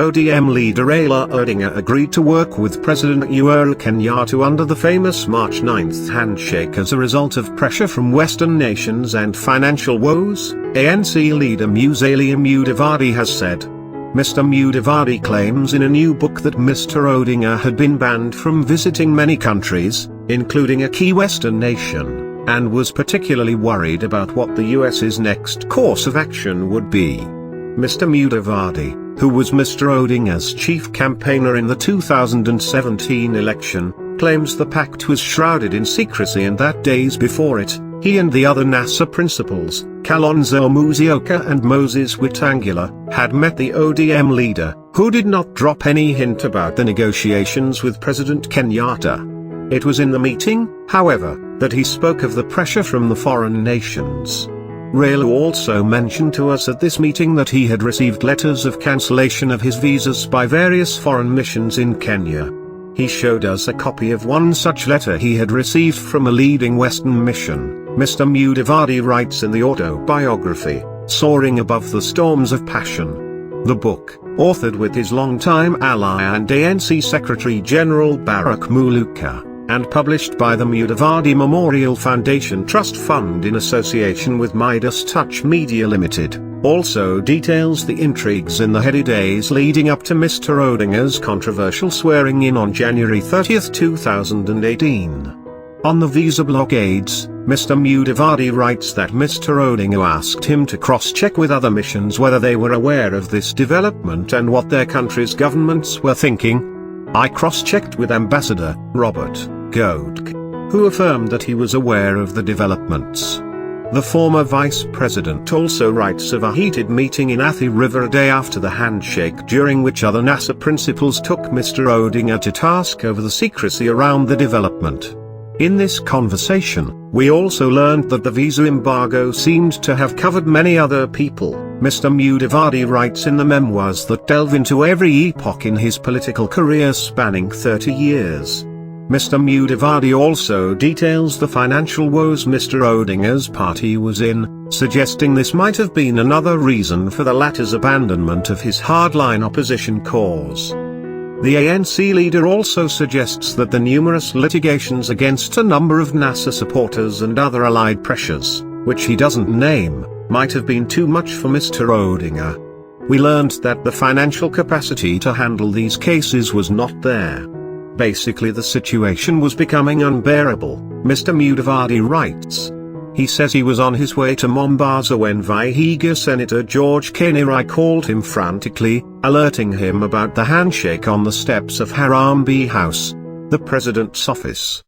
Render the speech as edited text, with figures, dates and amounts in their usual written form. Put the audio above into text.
ODM leader Raila Odinga agreed to work with President Uhuru Kenyatta under the famous March 9 handshake as a result of pressure from Western nations and financial woes, ANC leader Musalia Mudavadi has said. Mr. Mudavadi claims in a new book that Mr. Odinga had been banned from visiting many countries, including a key Western nation, and was particularly worried about what the US's next course of action would be. Mr. Mudavadi, who was Mr. Odinga's chief campaigner in the 2017 election, claims the pact was shrouded in secrecy and that days before it, he and the other NASA principals, Kalonzo Musyoka and Moses Wetangula, had met the ODM leader, who did not drop any hint about the negotiations with President Kenyatta. It was in the meeting, however, that he spoke of the pressure from the foreign nations. Raila also mentioned to us at this meeting that he had received letters of cancellation of his visas by various foreign missions in Kenya. He showed us a copy of one such letter he had received from a leading Western mission, Mr. Mudavadi writes in the autobiography, Soaring Above the Storms of Passion. The book, authored with his longtime ally and ANC Secretary General Barack Muluka, and published by the Mudavadi Memorial Foundation Trust Fund in association with Midas Touch Media Limited, also details the intrigues in the heady days leading up to Mr. Odinga's controversial swearing-in on January 30, 2018. On the visa blockades, Mr. Mudavadi writes that Mr. Odinga asked him to cross-check with other missions whether they were aware of this development and what their country's governments were thinking. I cross-checked with Ambassador Robert Godke, who affirmed that he was aware of the developments. The former vice president also writes of a heated meeting in Athi River a day after the handshake during which other NASA principals took Mr. Odinga to task over the secrecy around the development. In this conversation, we also learned that the visa embargo seemed to have covered many other people. Mr. Mudavadi writes in the memoirs that delve into every epoch in his political career spanning 30 years. Mr. Mudavadi also details the financial woes Mr. Odinga's party was in, suggesting this might have been another reason for the latter's abandonment of his hardline opposition cause. The ANC leader also suggests that the numerous litigations against a number of NASA supporters and other allied pressures, which he doesn't name, might have been too much for Mr. Odinga. We learned that the financial capacity to handle these cases was not there. Basically the situation was becoming unbearable, Mr. Mudavadi writes. He says he was on his way to Mombasa when Vihiga Senator George Kenirai called him frantically, alerting him about the handshake on the steps of Harambee House, the president's office.